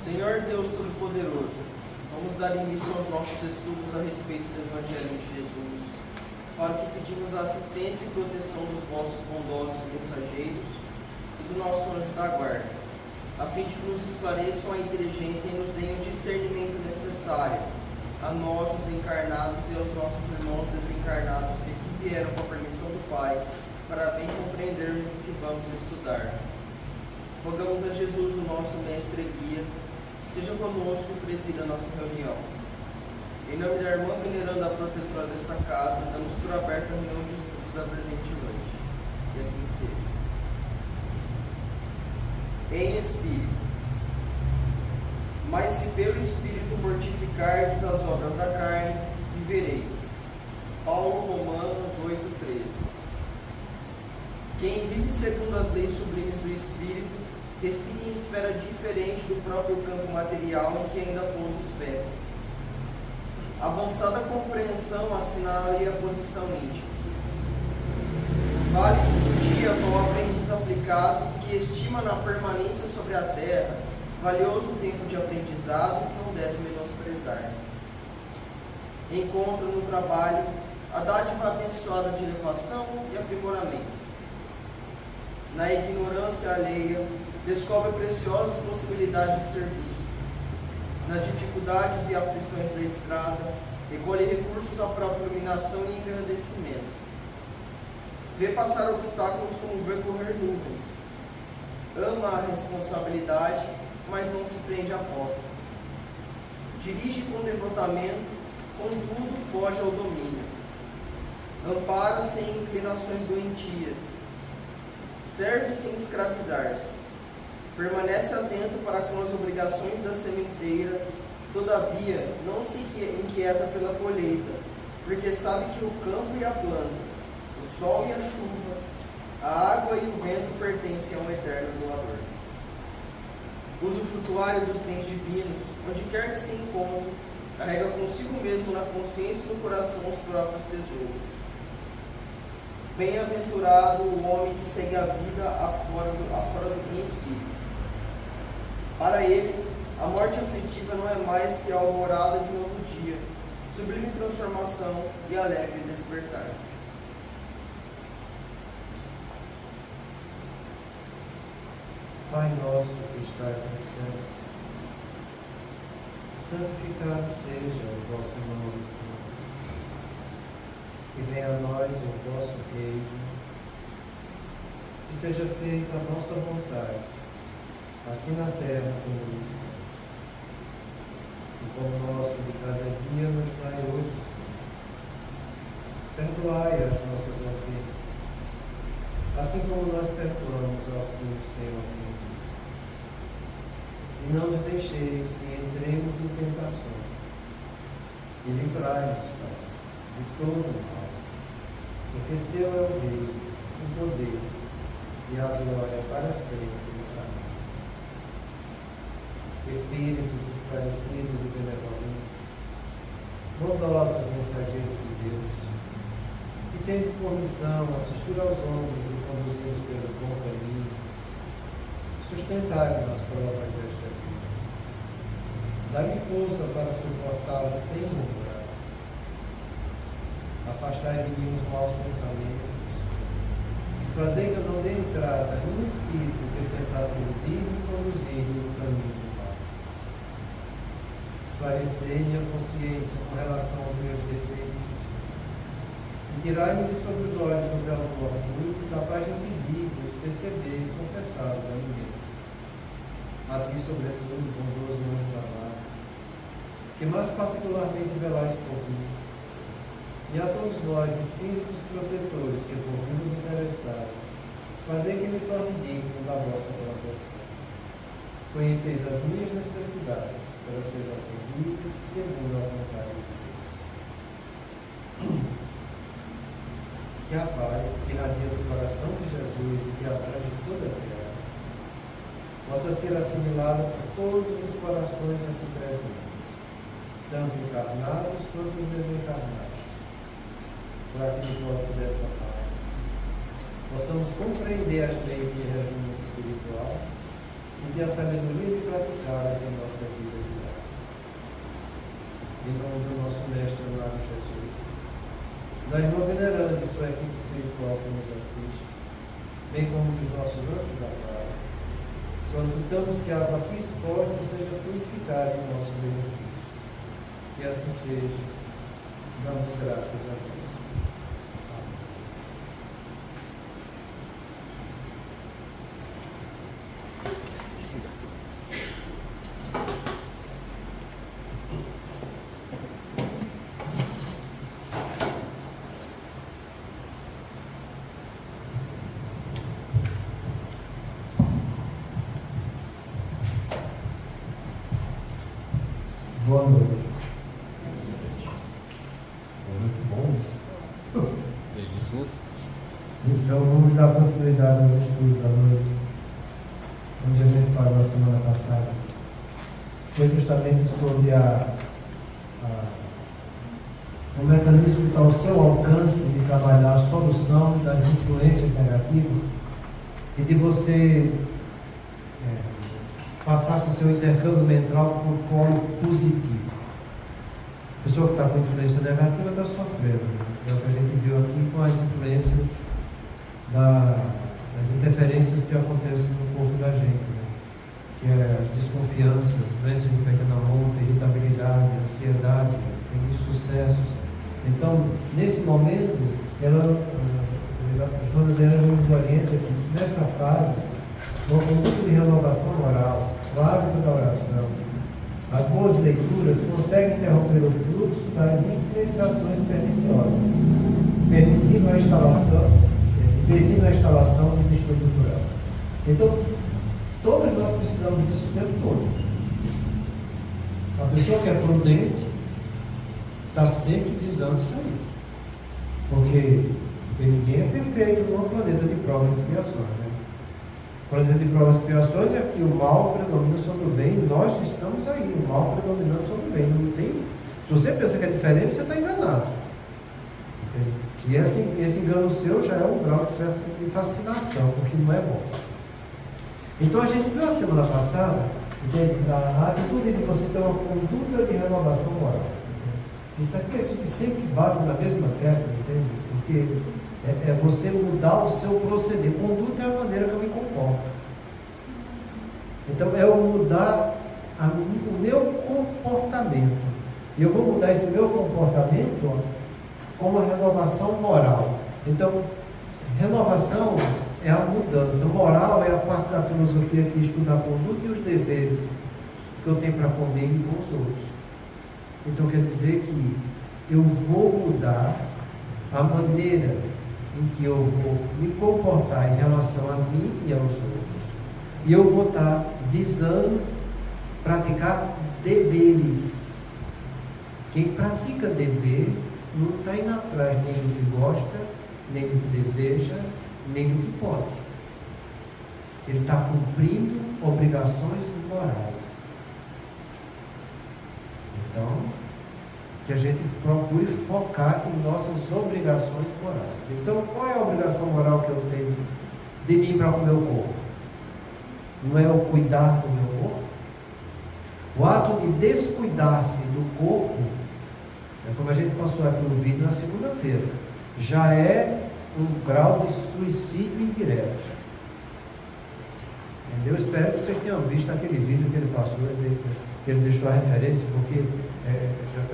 Senhor Deus Todo-Poderoso, vamos dar início aos nossos estudos a respeito do Evangelho de Jesus, para que pedimos a assistência e proteção dos vossos bondosos mensageiros e do nosso anjo da guarda, a fim de que nos esclareçam a inteligência e nos deem o discernimento necessário a nós, os encarnados, e aos nossos irmãos desencarnados que aqui vieram com a permissão do Pai, para bem compreendermos o que vamos estudar. Rogamos a Jesus, o nosso mestre e guia, seja conosco e presida a nossa reunião. Em nome da irmã veneranda a protetora desta casa, damos por aberta a reunião de estudos da presente noite. E assim seja. Em espírito. Mas se pelo Espírito mortificardes as obras da carne, vivereis. Paulo, Romanos 8,13. Quem vive segundo as leis sublimes do Espírito, respira em esfera diferente do próprio campo material em que ainda pousa os pés. Avançada compreensão assinala-lhe a posição íntima. Vale-se do dia com o aprendiz aplicado que estima na permanência sobre a terra valioso tempo de aprendizado que não deve menosprezar. Encontra no trabalho a dádiva abençoada de elevação e aprimoramento. Na ignorância alheia, descobre preciosas possibilidades de serviço. Nas dificuldades e aflições da estrada, recolhe recursos à própria iluminação e engrandecimento. Vê passar obstáculos como vê correr nuvens. Ama a responsabilidade, mas não se prende à posse. Dirige com devotamento, contudo foge ao domínio. Ampara sem inclinações doentias. Serve sem escravizar-se. Permanece atento para com as obrigações da sementeira, todavia não se inquieta pela colheita, porque sabe que o campo e a planta, o sol e a chuva, a água e o vento pertencem a um eterno doador. Usufrutuário dos bens divinos, onde quer que se encontre, carrega consigo mesmo na consciência e no coração os próprios tesouros. Bem-aventurado o homem que segue a vida afora do espírito. Para ele, a morte aflitiva não é mais que a alvorada de um novo dia, sublime transformação e alegre despertar. Pai nosso que estás nos céus, santificado seja o vosso nome, Senhor. Que venha a nós o vosso reino, que seja feita a vossa vontade, assim na terra como nos céus. O pão nosso de cada dia nos dai hoje, Senhor. Perdoai as nossas ofensas, assim como nós perdoamos aos que nos têm ofendido. E não nos deixeis que entremos em tentações, e livrai-nos, Pai, de todo o mal, porque seu é o reino, o poder e a glória para sempre. Amém. Espíritos esclarecidos e benevolentes, bondosos mensageiros de Deus, que tendes por missão assistir aos homens e conduzi-los pelo bom caminho, sustentai-me nas provas desta vida. Dai-me força para suportá-la sem murmurar. Afastai de mim os maus pensamentos, e fazei que eu não dê entrada a nenhum espírito que tentasse iludir-me e conduzir-me no caminho do mal. Esclarecei minha consciência com relação aos meus defeitos, e tirai-me de sobre os olhos o véu do orgulho, capaz de impedir-me de perceber e confessá-los a mim mesmo. A ti, sobretudo, bondoso anjo da guarda, que mais particularmente velais por mim, e a todos vós, espíritos protetores que por vos interessados, fazei que me torne digno da vossa proteção. Conheceis as minhas necessidades, para serem atendidas segundo a vontade de Deus. Que a paz que irradia do coração de Jesus e que abrange toda a terra, possa ser assimilada por todos os corações aqui presentes, tanto encarnados quanto os desencarnados, para que no posse dessa paz possamos compreender as leis de regimento espiritual e ter a sabedoria de praticá-las em nossa vida diária. Em nome do nosso Mestre amado Jesus, da irmã veneranda e sua equipe espiritual que nos assiste, bem como dos nossos anjos da paz, solicitamos que a água aqui exposta seja frutificada em nosso benefício. Que assim seja. Damos graças a Deus. Boa noite. Muito bom. Então vamos dar continuidade aos estudos da noite, onde a gente parou na semana passada. Foi justamente sobre o mecanismo que está ao seu alcance de trabalhar a solução das influências negativas e de você passar com o seu intercâmbio mental por um polo positivo. A pessoa que está com influência negativa está sofrendo. É o que a gente viu aqui com as influências das interferências que acontecem no corpo da gente, né? Que é as desconfianças, doenças de pequena monta, irritabilidade, ansiedade, insucessos. Então, nesse momento, a Joana de Ângelo nos orienta que nessa fase, no conduto de renovação moral, o hábito da oração, as boas leituras conseguem interromper o fluxo das influenciações perniciosas, impedindo a instalação do distúrbio cultural. Então, todos nós precisamos disso o tempo todo. A pessoa que é prudente está sempre visando isso aí. Porque ninguém é perfeito no planeta de provas e expiações. O planeta de provas e expiações é que o mal predomina sobre o bem, e nós estamos aí, o mal predominando sobre o bem. Não tem, se você pensa que é diferente, você está enganado. Entende? E esse engano seu já é um grau de fascinação, porque não é bom. Então a gente viu a semana passada, entende? A atitude de você ter uma conduta de renovação moral. Entende? Isso aqui a gente sempre bate na mesma tecla, entende? Porque é você mudar o seu proceder. Conduta é a maneira que eu me comporto. Então é eu mudar o meu comportamento. E eu vou mudar esse meu comportamento com uma renovação moral. Então, renovação é a mudança. Moral é a parte da filosofia que estuda a conduta e os deveres que eu tenho para comigo e com os outros. Então quer dizer que eu vou mudar a maneira em que eu vou me comportar em relação a mim e aos outros. E eu vou estar visando praticar deveres. Quem pratica dever não está indo atrás nem do que gosta, nem do que deseja, nem do que pode. Ele está cumprindo obrigações morais. Então, que a gente procure focar em nossas obrigações morais. Então, qual é a obrigação moral que eu tenho de mim para com o meu corpo? Não é eu cuidar do meu corpo? O ato de descuidar-se do corpo, é como a gente passou aqui o vídeo na segunda-feira, já é um grau de suicídio indireto. Eu espero que vocês tenham visto aquele vídeo que ele passou, que ele deixou a referência, porque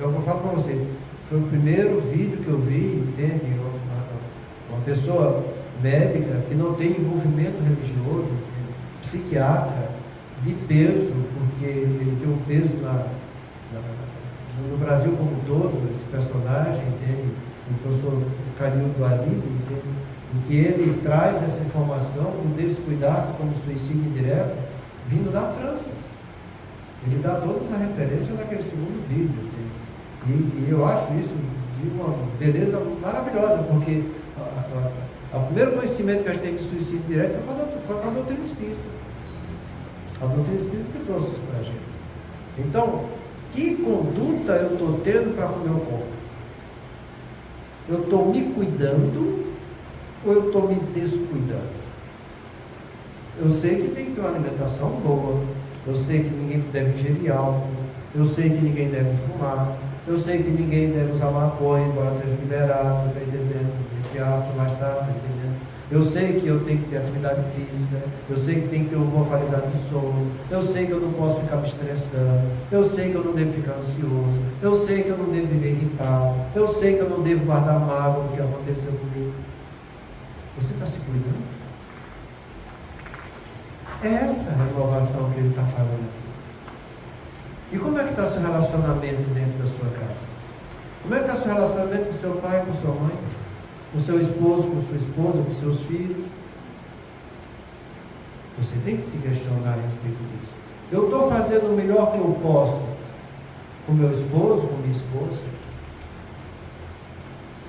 eu vou falar para vocês, foi o primeiro vídeo que eu vi, entende? Uma pessoa médica que não tem envolvimento religioso, psiquiatra, de peso, porque ele tem um peso no Brasil como um todo, esse personagem, entende? O professor Calildo Alibe, entende? E que ele traz essa informação do descuidar-se como suicídio indireto, vindo da França. Ele dá todas as referências naquele segundo vídeo. E eu acho isso de uma beleza maravilhosa, porque o primeiro conhecimento que a gente tem de suicídio direto foi com a doutrina espírita. A doutrina espírita que trouxe isso para a gente. Então, que conduta eu estou tendo para com o meu corpo? Eu estou me cuidando ou eu estou me descuidando? Eu sei que tem que ter uma alimentação boa. Eu sei que ninguém deve ingerir álcool. Eu sei que ninguém deve fumar. Eu sei que ninguém deve usar maconha, embora esteja liberado, está entendendo? Entre aspas, mais tarde, está entendendo? Eu sei que eu tenho que ter atividade física. Eu sei que tem que ter uma boa qualidade de sono. Eu sei que eu não posso ficar me estressando. Eu sei que eu não devo ficar ansioso. Eu sei que eu não devo viver irritado. Eu sei que eu não devo guardar mágoa do que aconteceu comigo. Você está se cuidando? É essa a renovação que ele está falando aqui. E como é que está seu relacionamento dentro da sua casa? Como é que está seu relacionamento com seu pai, com sua mãe? Com seu esposo, com sua esposa, com seus filhos? Você tem que se questionar a respeito disso. Eu estou fazendo o melhor que eu posso com meu esposo, com minha esposa?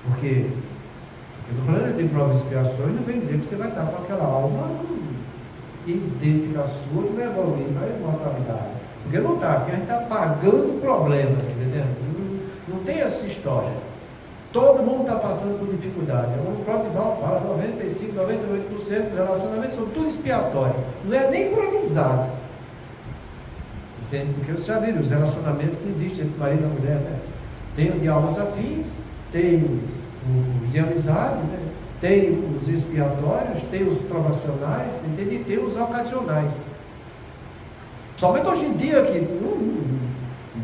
Porque no plano de provas e expiações não vem dizer que você vai estar com aquela alma idêntica à sua que vai evoluir para a imortalidade. Porque não está, porque a gente está pagando problema, entendeu? Não tem essa história. Todo mundo está passando por dificuldade. O próprio Val fala, 95, 98% dos relacionamentos são tudo expiatórios. Não é nem por amizade. Entende? Porque você já viram os relacionamentos que existem entre marido e mulher, né? Tem o de almas afins, tem os de amizade, né? Tem os expiatórios, tem os provacionais, entende? E tem os ocasionais. Somente hoje em dia que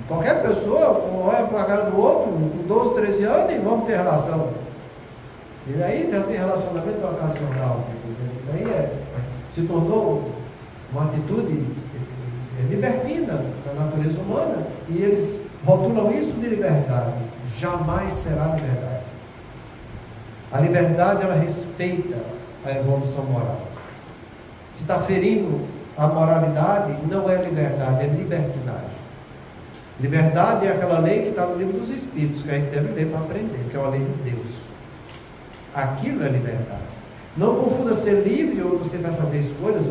qualquer pessoa olha para a cara do outro com 12, 13 anos e vamos ter relação. E aí já tem relacionamento ocasional. Entendeu? Isso aí se tornou uma atitude libertina na natureza humana e eles rotulam isso de liberdade. Jamais será liberdade. A liberdade, ela respeita a evolução moral. Se está ferindo a moralidade, não é liberdade, é libertinagem. Liberdade é aquela lei que está no livro dos Espíritos, que a gente deve ler para aprender, que é a lei de Deus. Aquilo é liberdade. Não confunda ser livre, ou você vai fazer escolhas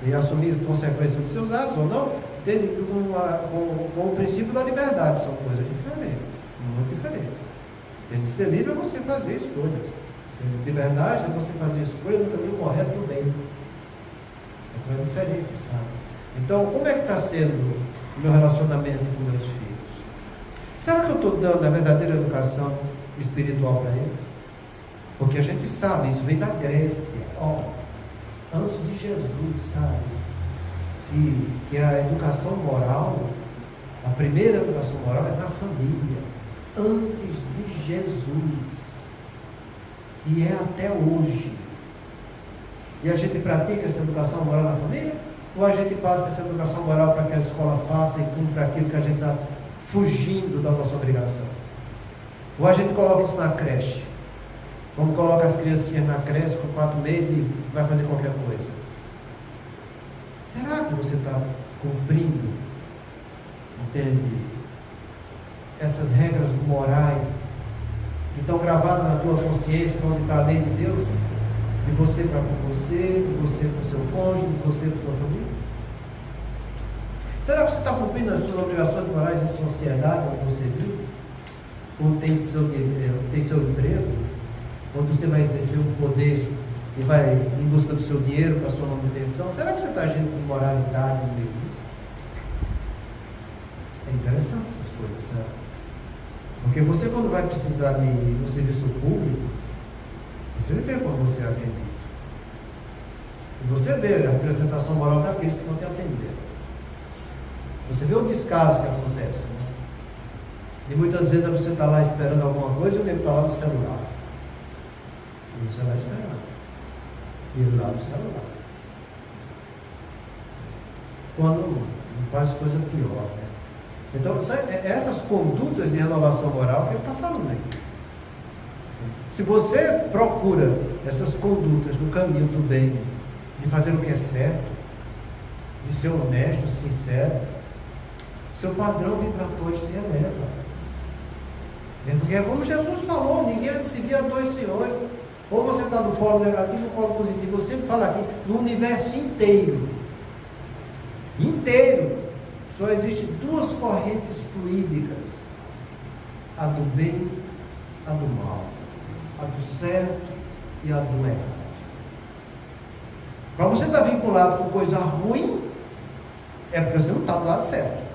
e assumir consequências dos seus atos, ou não, com o princípio da liberdade. São coisas diferentes, muito diferentes. Ser livre é você fazer escolhas. Liberdade é você fazer escolhas no caminho correto do bem. Então é diferente, sabe? Então, como é que está sendo o meu relacionamento com meus filhos? Será que eu estou dando a verdadeira educação espiritual para eles? Porque a gente sabe, isso vem da Grécia, antes de Jesus, sabe? Que a educação moral, a primeira educação moral é na família, antes de Jesus, e é até hoje. E a gente pratica essa educação moral na família? Ou a gente passa essa educação moral para que a escola faça e cumpra aquilo que a gente está fugindo da nossa obrigação? Ou a gente coloca isso na creche? Como coloca as criancinhas na creche com 4 meses e vai fazer qualquer coisa? Será que você está cumprindo, entende, essas regras morais que estão gravadas na tua consciência, onde está a lei de Deus? De você para com você, de você com o seu cônjuge, de você com a sua família? Será que você está cumprindo as suas obrigações morais em sociedade, onde você vive? Onde tem seu emprego? Onde você vai exercer um poder e vai em busca do seu dinheiro para a sua manutenção? Será que você está agindo com moralidade no meio disso? É interessante essas coisas, sabe? Porque você, quando vai precisar de ir no serviço público, você vê quando você é atendido. E você vê a representação moral daqueles que não te atenderam. Você vê o descaso que acontece, né? E muitas vezes você está lá esperando alguma coisa e o nego está lá no celular. E você vai esperando. E ele lá no celular. Quando não faz coisa pior, né? Então, essas condutas de renovação moral que ele está falando aqui. Se você procura essas condutas no caminho do bem, de fazer o que é certo, de ser honesto, sincero, seu padrão vibratório se eleva. Porque é como Jesus falou, ninguém há de servir a dois senhores. Ou você está no polo negativo ou no polo positivo. Eu sempre falo aqui, no universo inteiro, só existem 2 correntes fluídicas: a do bem, a do mal, a do certo e a do errado. Para você estar vinculado com coisa ruim, é porque você não está do lado certo.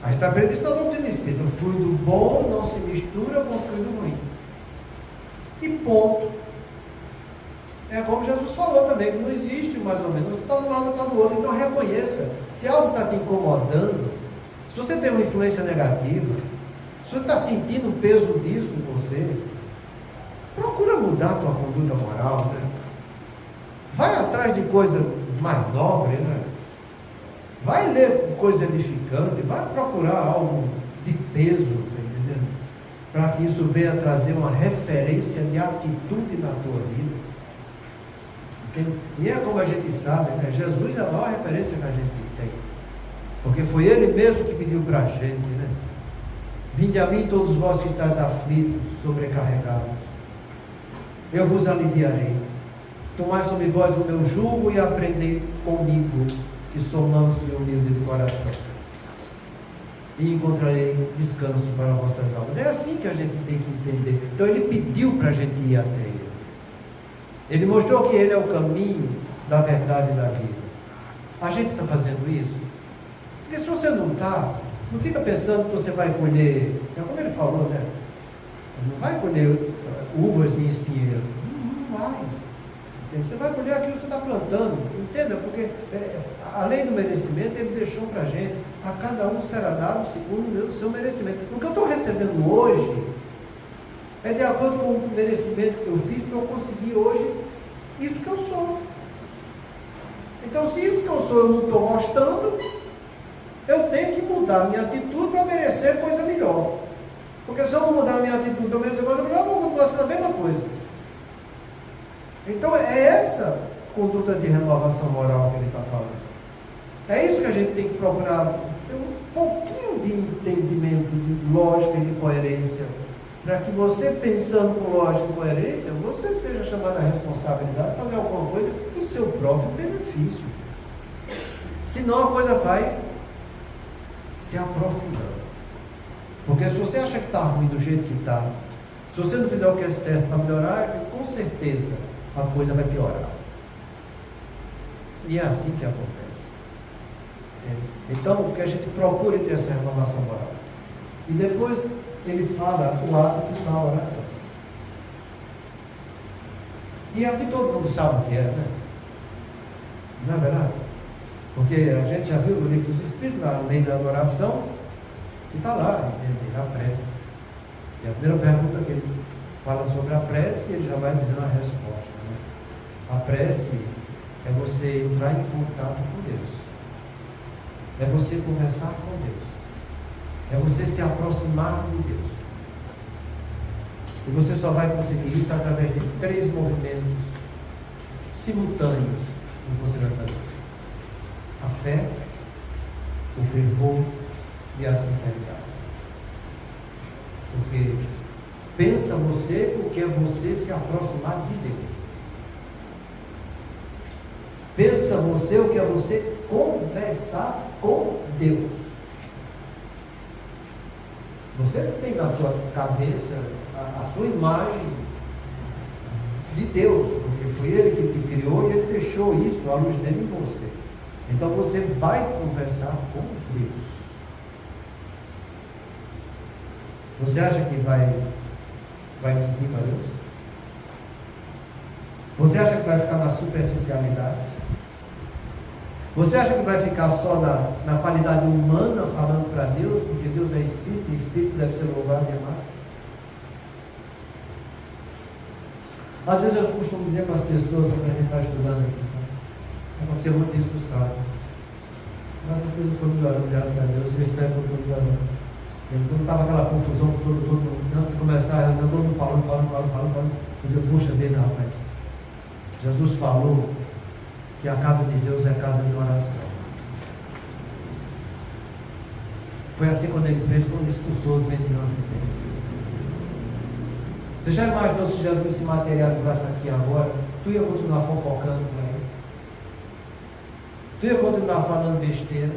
A gente está aprendendo isso na doutrina espírita. O fluido bom não se mistura com o fluido ruim. E ponto. É como Jesus falou também, que não existe mais ou menos. Você está de um lado, está do outro. Então reconheça. Se algo está te incomodando, se você tem uma influência negativa, se você está sentindo o peso disso em você, procura mudar a tua conduta moral, né? Vai atrás de coisa mais nobre, né? Vai ler coisa edificante, vai procurar algo de peso, tá entendendo? Para que isso venha trazer uma referência de atitude na tua vida. Entende? E é como a gente sabe, né? Jesus é a maior referência que a gente tem. Porque foi Ele mesmo que pediu para a gente, né? Vinde a mim todos vós que estáis aflitos, sobrecarregados. Eu vos aliviarei. Tomai sobre vós o meu jugo e aprendei comigo, que sou manso e humilde de coração, e encontrarei descanso para vossas almas. É assim que a gente tem que entender. Então Ele pediu para a gente ir até Ele. Ele mostrou que Ele é o caminho da verdade e da vida. A gente está fazendo isso? Porque se você não está, não fica pensando que você vai colher, é como Ele falou, né? Não vai colher uvas em espinheiro. Não vai. Você vai colher aquilo que você está plantando, entenda? Porque além do merecimento, Ele deixou para a gente, a cada um será dado segundo o seu merecimento. O que eu estou recebendo hoje é de acordo com o merecimento que eu fiz, para eu conseguir hoje isso que eu sou. Então, se isso que eu sou eu não estou gostando, eu tenho que mudar a minha atitude para merecer coisa melhor. Porque se eu não mudar a minha atitude para merecer coisa melhor, eu vou continuar sendo a mesma coisa. Então é essa conduta de renovação moral que ele está falando. É isso que a gente tem que procurar, ter um pouquinho de entendimento, de lógica e de coerência, para que você, pensando com lógica e coerência, você seja chamado à responsabilidade de fazer alguma coisa em seu próprio benefício. Senão a coisa vai se aprofundando. Porque se você acha que está ruim do jeito que está, se você não fizer o que é certo para melhorar, com certeza a coisa vai piorar. E é assim que acontece. Então, que a gente procure ter essa renovação moral. E depois ele fala o hábito da oração. E aqui todo mundo sabe o que é, né? Não é verdade? Porque a gente já viu no livro dos Espíritos, lá no meio da oração, que está lá, entende? A prece. E a primeira pergunta que ele fala sobre a prece, ele já vai dizendo a resposta. Né? A prece é você entrar em contato com Deus. É você conversar com Deus. É você se aproximar de Deus. E você só vai conseguir isso através de 3 movimentos simultâneos que você vai fazer: a fé, o fervor e a sinceridade. Porque pensa você o que é você se aproximar de Deus. Pensa você o que é você conversar com Deus. Você tem na sua cabeça a sua imagem de Deus, porque foi Ele que te criou e Ele deixou isso, a luz dele em você. Então você vai conversar com Deus. Você acha que vai mentir para Deus? Você acha que vai ficar na superficialidade? Você acha que vai ficar só na qualidade humana falando para Deus, porque Deus é Espírito e Espírito deve ser louvado e amado? Às vezes eu costumo dizer para as pessoas, quando a gente está estudando aqui, sabe? Aconteceu muito isso no sábado. Mas as coisas foram melhorando, graças a Deus, eu espero que eu estou melhorando. Quando estava aquela confusão, antes de começar, todo mundo falando. Mas eu, puxa vida, rapaz. Jesus falou que a casa de Deus é a casa de oração. Foi assim quando ele fez, quando expulsou os vendilhões do templo. Você já imaginou se Jesus se materializasse aqui agora? Tu ia continuar fofocando por aí? Tu ia continuar falando besteira?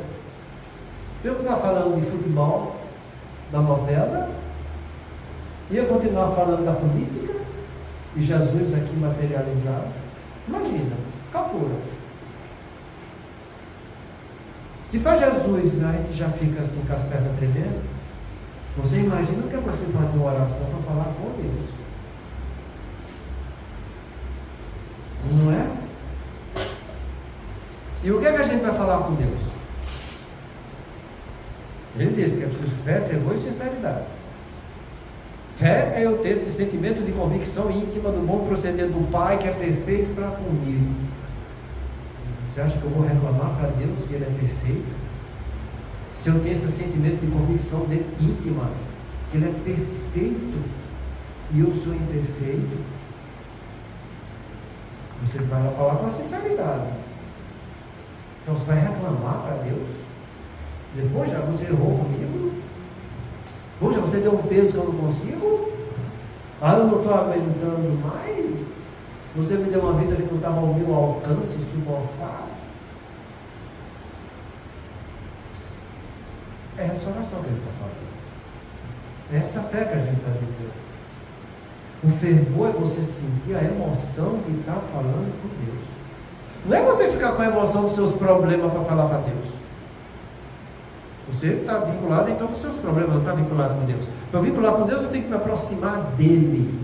Tu ia continuar falando de futebol, da novela? Ia continuar falando da política? E Jesus aqui materializado? Imagina, Calcula. Se para Jesus a gente já fica assim com as pernas tremendo, você imagina o que é você fazer uma oração para falar com Deus. Não é? E o que é que a gente vai falar com Deus? Ele disse que é preciso fé, temor e sinceridade. Fé é eu ter esse sentimento de convicção íntima do bom proceder do Pai que é perfeito para comigo. Você acha que eu vou reclamar para Deus se Ele é perfeito? Se eu tenho esse sentimento de convicção dele íntima, que Ele é perfeito e eu sou imperfeito, você vai lá falar com a sinceridade. Então você vai reclamar para Deus? Depois já você errou comigo? Poxa, você deu um peso que eu não consigo? Eu não estou aguentando mais? Você me deu uma vida que não estava ao meu alcance suportar? É essa oração que ele está falando. É essa fé que a gente está dizendo. O fervor é você sentir a emoção de estar falando com Deus. Não é você ficar com a emoção dos seus problemas para falar para Deus. Você está vinculado então com os seus problemas, não está vinculado com Deus. Para eu vincular com Deus, eu tenho que me aproximar dEle.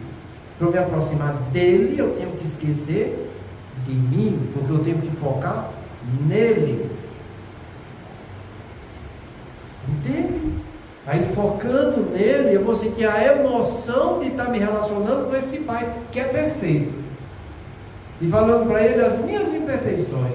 Para eu me aproximar dEle, eu tenho que esquecer de mim, porque eu tenho que focar nele. Dele. Aí focando nele, eu vou sentir a emoção de estar me relacionando com esse Pai que é perfeito. E falando para ele as minhas imperfeições.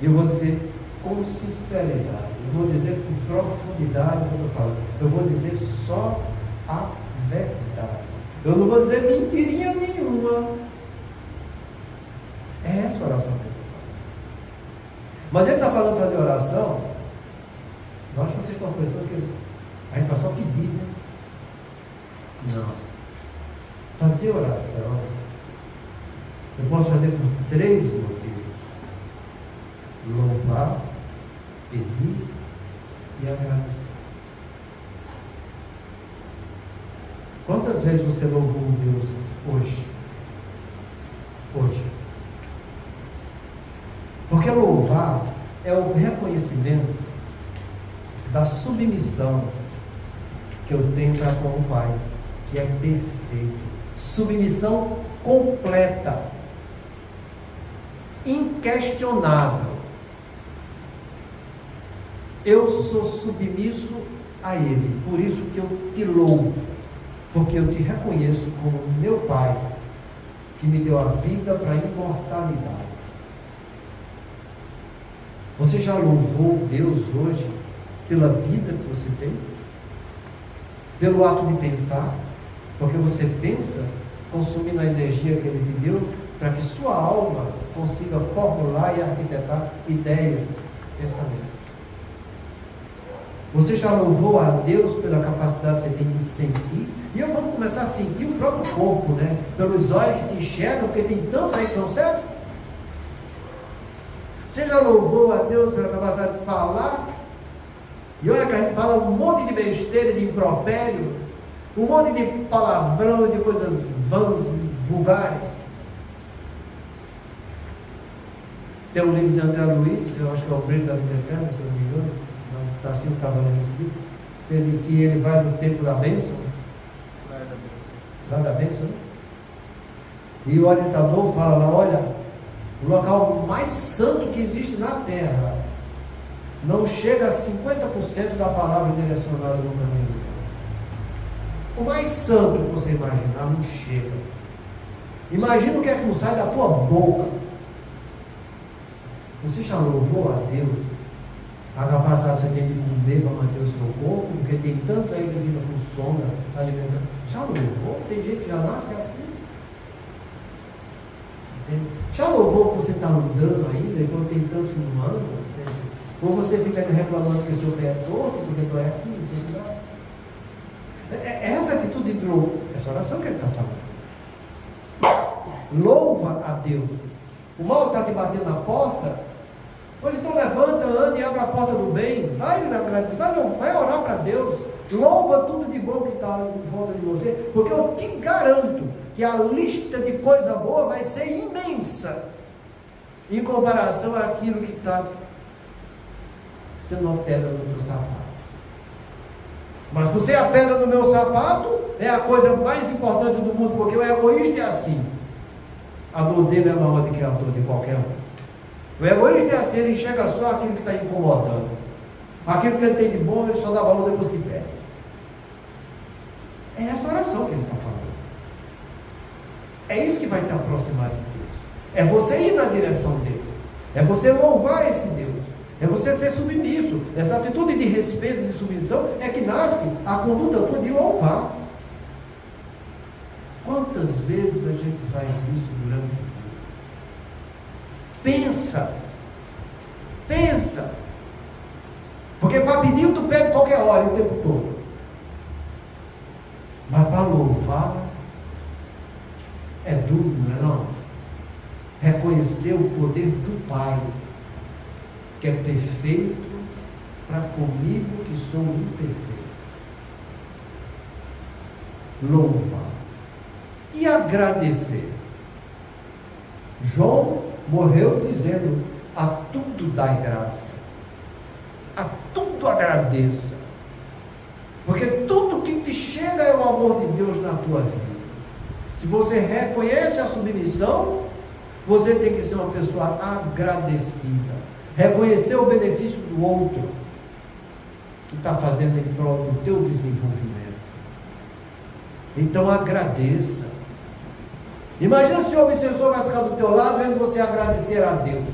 E eu vou dizer com sinceridade, eu vou dizer com profundidade quando eu falo. Eu vou dizer só a verdade. Eu não vou dizer mentirinha nenhuma. É essa a oração que eu estou falando. Mas ele está falando de fazer oração. Eu acho que vocês estão pensando que a gente vai só pedir, né? Não. Fazer oração eu posso fazer por 3 motivos: louvar, pedir e agradecer. Quantas vezes você louvou Deus hoje? Hoje. Porque louvar é o reconhecimento da submissão que eu tenho para com o Pai, que é perfeito. Submissão completa, inquestionável. Eu sou submisso a Ele, por isso que eu te louvo, porque eu te reconheço como meu Pai, que me deu a vida para a imortalidade. Você já louvou Deus hoje pela vida que você tem? Pelo ato de pensar? Porque você pensa consumindo a energia que Ele te deu para que sua alma consiga formular e arquitetar ideias, pensamentos. Você já louvou a Deus pela capacidade que você tem de sentir? E eu vou começar a sentir o próprio corpo, né? Pelos olhos que te enxergam, porque tem tantos aí que são cegos. Você já louvou a Deus pela capacidade de falar? E olha que a gente fala um monte de besteira, de impropério, um monte de palavrão, de coisas vãs e vulgares. Tem um livro de André Luiz, eu acho que é O Brilho da Vida Eterna, se eu não me engano, está assim que estava lendo esse livro, que ele vai no tempo da bênção. Lá da bênção, né? E o orientador fala lá, olha, o local mais santo que existe na terra não chega a 50% da palavra direcionada no caminho do Pai. O mais santo que você imaginar não chega. Imagina o que é que não sai da tua boca. Você já louvou a Deus a capacidade que você tem de comer para manter o seu corpo? Porque tem tantos aí que ficam com sono alimentando. Já louvou? Tem gente que já nasce assim. Entende? Já louvou que você está andando ainda e quando tem tantos que não andam? Entende? Ou você fica reclamando que o seu pé é torto porque dói aqui, não sei o que lá. É essa atitude de louvo, essa oração que ele está falando. Louva a Deus. O mal está te batendo na porta. Pois então levanta, anda e abre a porta do bem. Vai orar para Deus. Louva tudo de bom que está em volta de você. Porque eu te garanto que que a lista de coisa boa vai ser imensa em comparação àquilo que está sendo uma pedra no teu sapato. Mas você a pedra no meu sapato é a coisa mais importante do mundo, porque o egoísta é assim. A dor dele é maior do que a dor de qualquer um. O egoísta é assim, ele enxerga só aquilo que está incomodando. Aquilo que ele tem de bom, ele só dá valor depois que perde. É essa oração que ele está falando. É isso que vai te aproximar de Deus. É você ir na direção dele. É você louvar esse Deus. É você ser submisso. Essa atitude de respeito, de submissão, é que nasce a conduta tua de louvar. Quantas vezes a gente faz isso durante o dia? Pensa. Pensa. Porque para pedir, tu pede qualquer hora, o tempo todo. Mas para louvar, é duro, não é não? Reconhecer o poder do Pai, que é perfeito para comigo que sou imperfeito. Louvar. E agradecer. João morreu dizendo: a tudo dai graça. A tudo agradeça. Porque tudo que te chega é o amor de Deus na tua vida. Se você reconhece a submissão, você tem que ser uma pessoa agradecida. Reconhecer o benefício do outro que está fazendo em prol do teu desenvolvimento. Então agradeça. Imagina se o obsessor vai ficar do teu lado vendo você agradecer a Deus.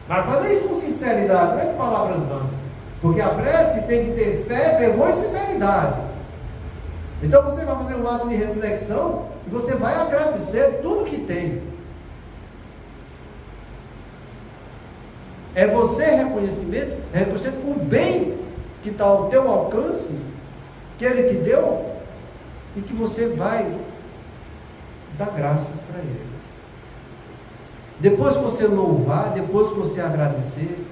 Mas fazer isso com sinceridade, não é de palavras vãs. Porque a prece tem que ter fé, fervor e sinceridade. Então você vai fazer um ato de reflexão e você vai agradecer tudo que tem. É você reconhecendo o bem que está ao teu alcance, que Ele te deu, e que você vai dar graça para Ele. Depois que você louvar, depois que você agradecer,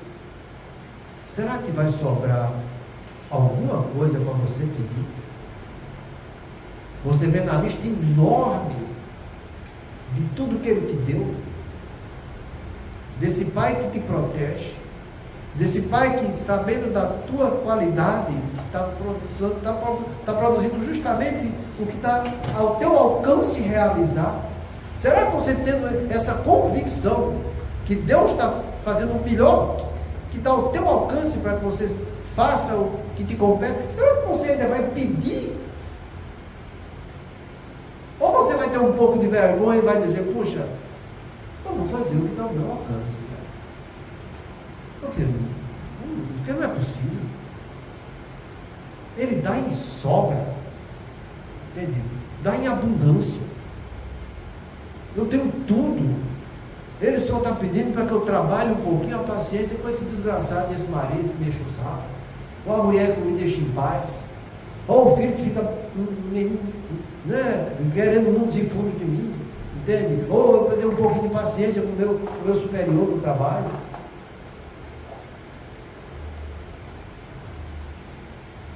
será que vai sobrar alguma coisa para você pedir? Você vê na lista enorme de tudo que Ele te deu, desse Pai que te protege, desse Pai que, sabendo da tua qualidade, está produzindo justamente o que está ao teu alcance realizar. Será que você tendo essa convicção que Deus está fazendo o melhor que está ao teu alcance para que você faça o que te compete, será que você ainda vai pedir? Ou você vai ter um pouco de vergonha e vai dizer: puxa, eu vou fazer o que está ao meu alcance, cara. Porque não é possível. Ele dá em sobra, entende? Dá em abundância. Eu tenho tudo. Ele só está pedindo para que eu trabalhe um pouquinho a paciência com esse desgraçado desse marido que me enche o saco, ou a mulher que me deixa em paz, ou o filho que fica querendo mundos e fundos de mim, entende? Ou eu perder um pouquinho de paciência com o meu superior no trabalho.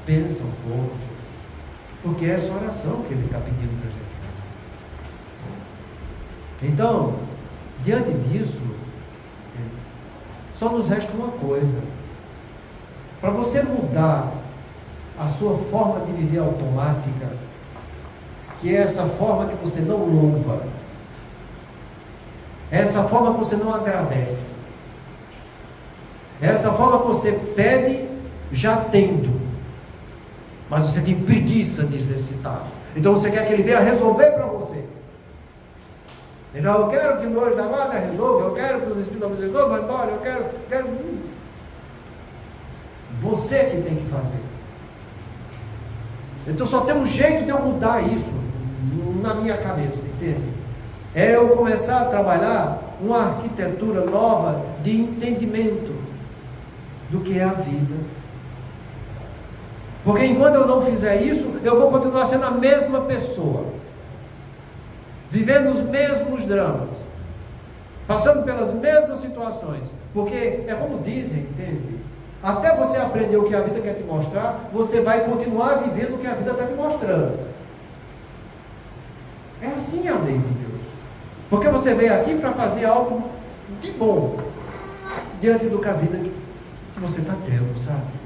Pensa um pouco, gente, porque é essa oração que ele está pedindo para a gente fazer. Então, diante disso, só nos resta uma coisa: para você mudar a sua forma de viver automática, que é essa forma que você não louva, é essa forma que você não agradece, é essa forma que você pede já tendo, mas você tem preguiça de exercitar. Então você quer que ele venha resolver para você. Então eu quero que o meu anjo da guarda resolva, eu quero que os espíritos da misericórdia resolvam, embora, eu quero. Você que tem que fazer. Então só tem um jeito de eu mudar isso na minha cabeça, entende? É eu começar a trabalhar uma arquitetura nova de entendimento do que é a vida. Porque enquanto eu não fizer isso, eu vou continuar sendo a mesma pessoa, vivendo os mesmos dramas, passando pelas mesmas situações. Porque é como dizem, entende? Até você aprender o que a vida quer te mostrar, você vai continuar vivendo o que a vida está te mostrando. É assim a lei de Deus. Porque você veio aqui para fazer algo de bom diante do que a vida que você está tendo, sabe?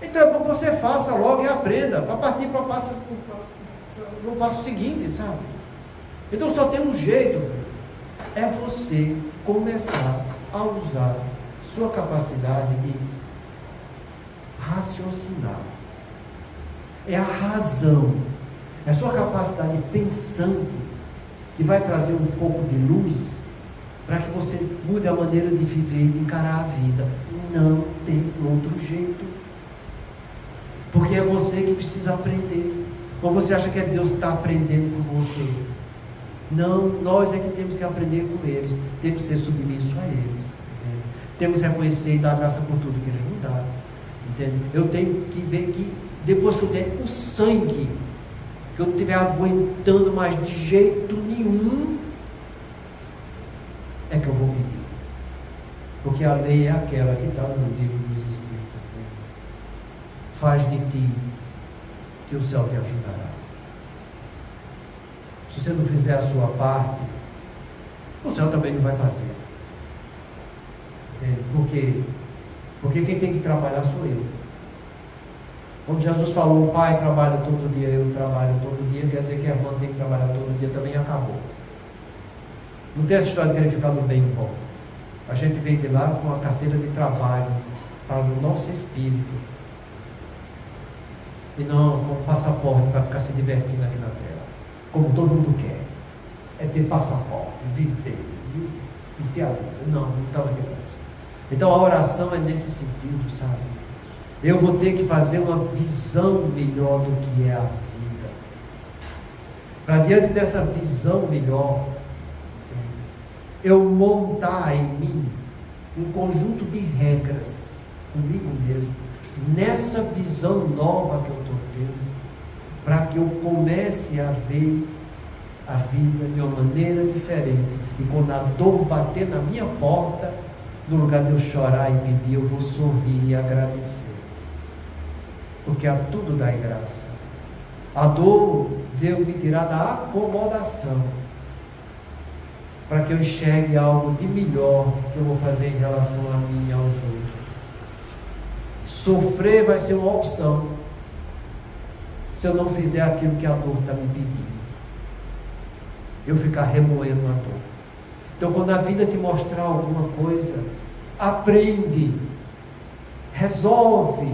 Então é bom que você faça logo e aprenda, para partir para o passo seguinte, sabe? Então só tem um jeito, é você começar a usar sua capacidade de raciocinar. É a razão, é a sua capacidade pensante que vai trazer um pouco de luz para que você mude a maneira de viver e de encarar a vida. Não tem outro jeito. Porque é você que precisa aprender. Ou você acha que é Deus que está aprendendo com você? Não, nós é que temos que aprender com eles. Temos que ser submissos a eles. Entende? Temos que reconhecer e dar graça por tudo que eles nos dão. Entende? Eu tenho que ver que depois que eu der o sangue, que eu não estiver aguentando mais de jeito nenhum, é que eu vou pedir. Porque a lei é aquela que está no livro dos Espíritos. Faz de ti que o céu te ajudará. Se você não fizer a sua parte, o céu também não vai fazer. Entende? Porque quem tem que trabalhar sou eu. Quando Jesus falou, o pai trabalha todo dia, eu trabalho todo dia, quer dizer que a irmã tem que trabalhar todo dia, também acabou. Não tem essa história de querer ficar no bem e bom. A gente vem de lá com a carteira de trabalho para o nosso espírito. E não com passaporte para ficar se divertindo aqui na terra. Como todo mundo quer. É ter passaporte, viver, e ter a vida. Não estamos aqui para isso. Então a oração é nesse sentido, sabe? Eu vou ter que fazer uma visão melhor do que é a vida. Para diante dessa visão melhor, eu montar em mim um conjunto de regras comigo mesmo, nessa visão nova que eu estou tendo, para que eu comece a ver a vida de uma maneira diferente. E quando a dor bater na minha porta, no lugar de eu chorar e pedir, eu vou sorrir e agradecer. Porque a tudo dai graça. A dor veio me tirar da acomodação, para que eu enxergue algo de melhor que eu vou fazer em relação a mim e aos outros. Sofrer vai ser uma opção, se eu não fizer aquilo que a dor está me pedindo. Eu ficar remoendo a dor. Então, quando a vida te mostrar alguma coisa, aprende, resolve,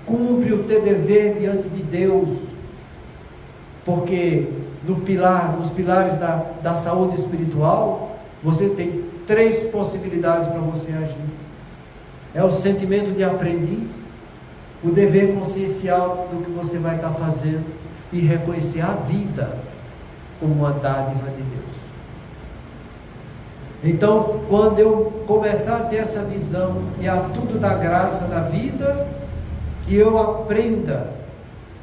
cumpre o teu dever diante de Deus, porque nos pilares da saúde espiritual, você tem 3 possibilidades para você agir. É o sentimento de aprendiz, o dever consciencial do que você vai estar fazendo e reconhecer a vida como uma dádiva de Deus. Então, quando eu começar a ter essa visão e a tudo da graça da vida, que eu aprenda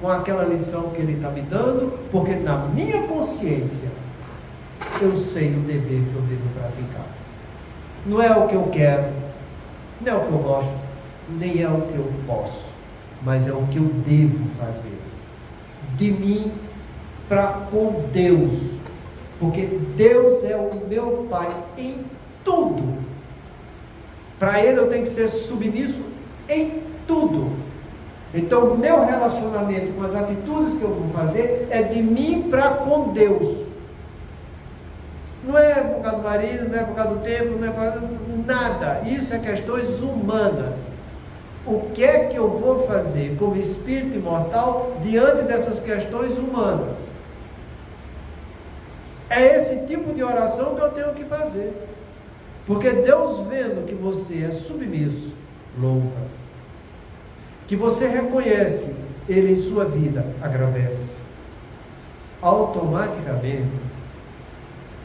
com aquela lição que Ele está me dando, porque na minha consciência eu sei o dever que eu devo praticar. Não é o que eu quero, não é o que eu gosto, nem é o que eu posso, mas é o que eu devo fazer. De mim para com Deus, porque Deus é o meu Pai em tudo. Para Ele eu tenho que ser submisso em tudo. Então o meu relacionamento com as atitudes que eu vou fazer é de mim para com Deus. Não é por causa do marido, não é por causa do tempo, não é por causa de nada. Isso é questões humanas. O que é que eu vou fazer como espírito imortal diante dessas questões humanas? É esse tipo de oração que eu tenho que fazer. Porque Deus, vendo que você é submisso, louva. Que você reconhece Ele em sua vida, agradece. Automaticamente,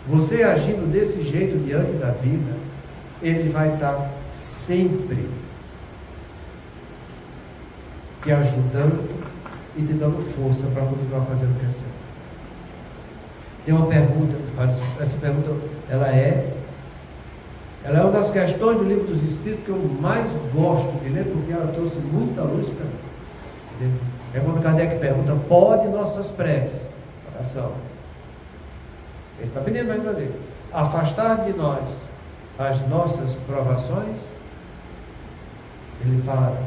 você agindo desse jeito diante da vida, Ele vai estar sempre te ajudando e te dando força para continuar fazendo o que é certo. Tem uma pergunta, essa pergunta ela é uma das questões do Livro dos Espíritos que eu mais gosto de ler, porque ela trouxe muita luz para mim. É quando Kardec pergunta: pode nossas preces, Oração. Ele está pedindo para fazer. Afastar de nós as nossas provações. Ele fala,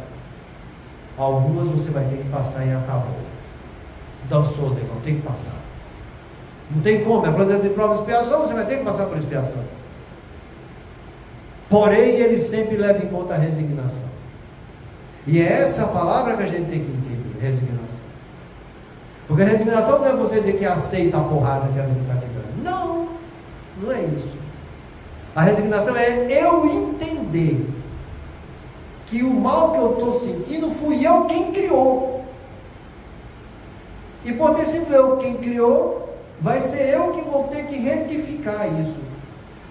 algumas você vai ter que passar e acabou. Dançou, negão, tem que passar. Não tem como, é planeta de prova e expiação, você vai ter que passar por expiação. Porém, ele sempre leva em conta a resignação. E é essa palavra que a gente tem que entender, resignação. Porque a resignação não é você dizer que aceita a porrada que a vida está te dando. Não, não é isso. A resignação é eu entender que o mal que eu estou sentindo fui eu quem criou. E por ter sido eu quem criou, vai ser eu que vou ter que retificar isso.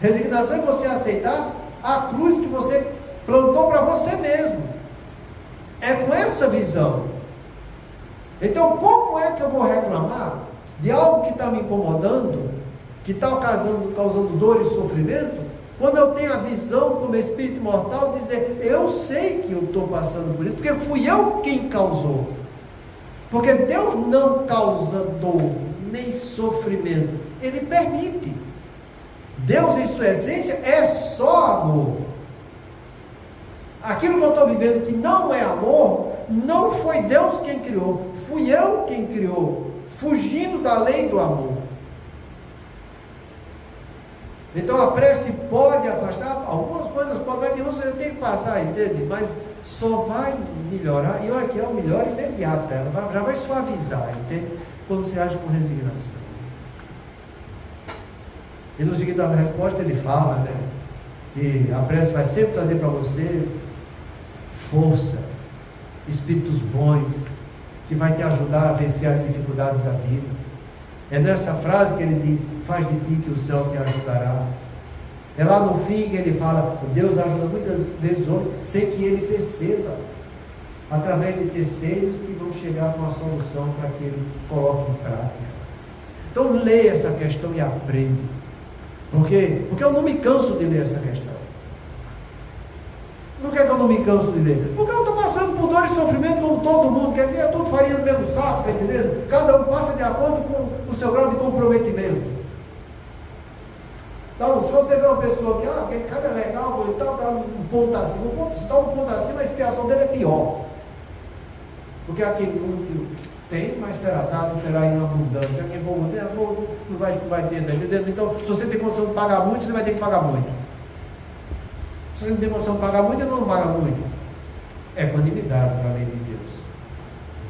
Resignação é você aceitar a cruz que você plantou para você mesmo. É com essa visão. Então, como é que eu vou reclamar de algo que está me incomodando, que está causando dor e sofrimento, quando eu tenho a visão como espírito imortal de dizer, eu sei que eu estou passando por isso, porque fui eu quem causou. Porque Deus não causa dor, nem sofrimento, Ele permite. Deus em sua essência é só amor. Aquilo que eu estou vivendo que não é amor, não foi Deus quem criou, fui eu quem criou, fugindo da lei do amor. Então a prece pode afastar, algumas coisas podem, que você tem que passar, entende? Mas só vai melhorar, e olha que é o melhor imediato, ela já vai suavizar, entende? Quando você age com resignação. E no seguinte da resposta ele fala, né, que a prece vai sempre trazer para você força, espíritos bons, que vai te ajudar a vencer as dificuldades da vida. É nessa frase que ele diz, faz de ti que o céu te ajudará. É lá no fim que ele fala, Deus ajuda muitas vezes o homem, sem que ele perceba, através de terceiros que vão chegar com a solução para que ele coloque em prática. Então leia essa questão e aprende. Por quê? Porque eu não me canso de ler essa questão. Por que eu não me canso de ler? Porque eu estou passando por dor e sofrimento como todo mundo, quer dizer, é tudo farinha no mesmo saco, está entendendo? Cada um passa de acordo com o seu grau de comprometimento. Então, se você vê uma pessoa que, aquele cara é legal, então está um ponto acima, está um ponto acima, a expiação dele é pior. Porque aquele mundo tem, mas será dado, terá em abundância. Quem bom tem, não vai ter, tá entendendo? Então, se você tem condição de pagar muito, você vai ter que pagar muito. Se você não tem condição de pagar muito, ele não paga muito. É equanimidade para a lei de Deus.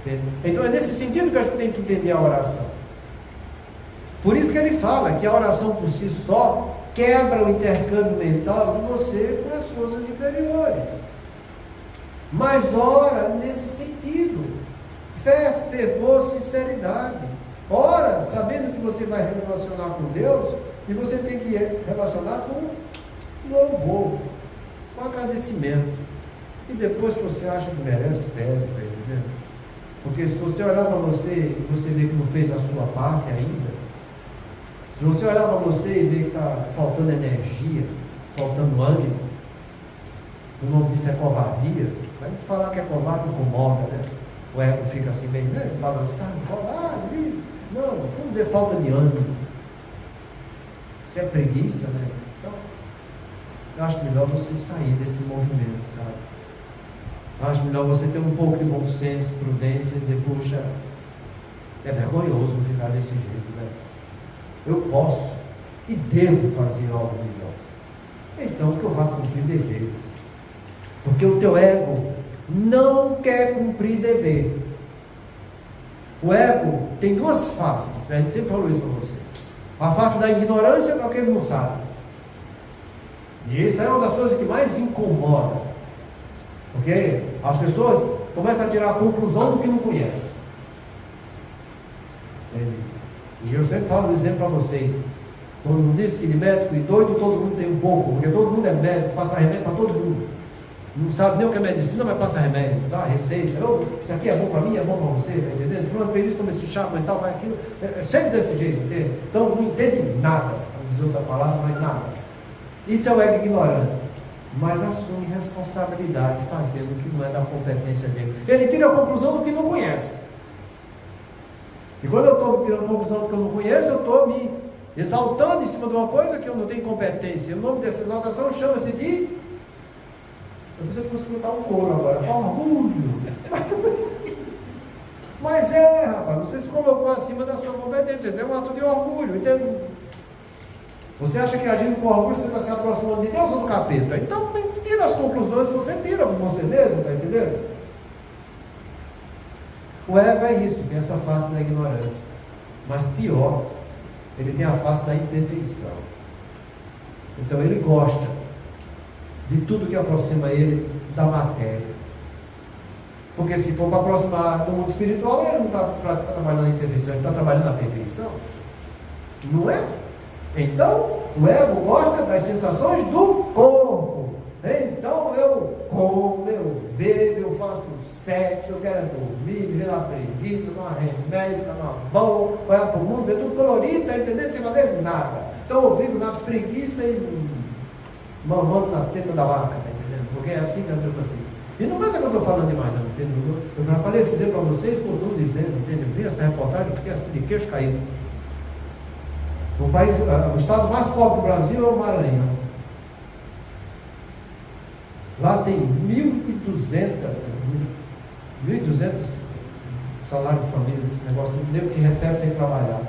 Entende? Então é nesse sentido que a gente tem que entender a oração. Por isso que ele fala que a oração por si só quebra o intercâmbio mental de você com as forças inferiores. Mas ora nesse sentido. Fé, fervor, sinceridade. Ora sabendo que você vai relacionar com Deus e você tem que relacionar com louvor, com agradecimento. E depois que você acha que merece, pede, tá entendendo? Porque se você olhar para você e você ver que não fez a sua parte ainda, se você olhar para você e ver que está faltando energia, faltando ânimo, o nome disso é covardia, mas falar que é covarde incomoda, né? O ego fica assim bem, né? Balançado, covarde, não, vamos dizer falta de ânimo. Isso é preguiça, né? Então, eu acho melhor você sair desse movimento, sabe? Eu acho melhor você ter um pouco de bom senso, prudência e dizer, puxa, é vergonhoso ficar desse jeito, né? Eu posso e devo fazer algo melhor. Então que eu vá cumprir deveres. Porque o teu ego não quer cumprir dever. O ego tem duas faces, a gente sempre falou isso para você. A face da ignorância é porque ele não sabe. E essa é uma das coisas que mais incomoda. Porque as pessoas começam a tirar a conclusão do que não conhece. E eu sempre falo um exemplo para vocês. Todo mundo diz que de médico e doido todo mundo tem um pouco, porque todo mundo é médico, passa remédio para todo mundo. Não sabe nem o que é medicina, mas passa remédio, dá receita. Isso aqui é bom para mim, é bom para você, tá entendendo? Fulano fez isso, toma esse chá, mas tal, vai aquilo. É sempre desse jeito, entende? Então não entende nada, para dizer outra palavra, mas nada. Isso é o ego ignorante. Mas assume responsabilidade fazendo o que não é da competência dele. Ele tira a conclusão do que não conhece. E quando eu estou tirando conclusão do que eu não conheço, eu estou me exaltando em cima de uma coisa que eu não tenho competência. O nome dessa exaltação chama-se de... Eu pensei que fosse colocar um couro agora. Orgulho. Mas rapaz, você se colocou acima da sua competência. É um ato de orgulho, entende? Você acha que agindo com orgulho você está se aproximando de Deus ou do capeta? Então tira as conclusões que você tira por você mesmo, está entendendo? O ego é isso, tem essa face da ignorância. Mas pior, ele tem a face da imperfeição. Então ele gosta de tudo que aproxima ele da matéria. Porque se for para aproximar do mundo espiritual, ele não está trabalhando na imperfeição, ele está trabalhando na perfeição. Não é? Então, o ego gosta das sensações do corpo. Então eu como, eu bebo, eu faço sexo, eu quero dormir, viver na preguiça, tomar remédio, ficar numa boa, olhar para o mundo, ver tudo colorido, está entendendo? Sem fazer nada. Então eu vivo na preguiça e mamando na teta da vaca, está entendendo? Porque é assim que as pessoas ficam. E não pensa que eu estou falando demais, não, entendeu? Eu já falei esse exemplo para vocês, continuo dizendo, entendeu? Eu vi essa reportagem, fiquei assim de queixo caído. O estado mais pobre do Brasil é o Maranhão. Lá tem 1.200 salário de família, desse negócio, entendeu? Que recebe sem trabalhar.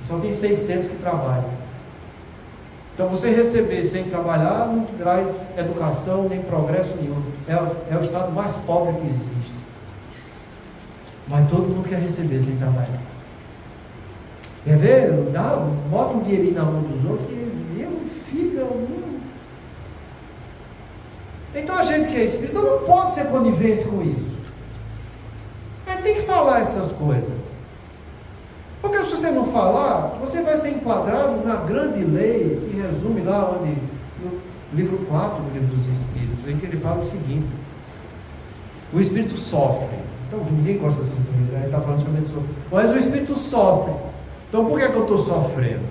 Só tem 600 que trabalham. Então você receber sem trabalhar não traz educação nem progresso nenhum. É o estado mais pobre que existe. Mas todo mundo quer receber sem trabalhar. Quer ver? Bota um dinheirinho na mão dos outros que ele fica. Então a gente que é espírita não pode ser conivente com isso. A gente tem que falar essas coisas. Porque se você não falar, você vai ser enquadrado na grande lei que resume lá onde, no livro 4 do Livro dos Espíritos, em que ele fala o seguinte: o espírito sofre. Então ninguém gosta de sofrer, né? Ele está falando somente de sofrer. Mas o espírito sofre. Então por que eu estou sofrendo?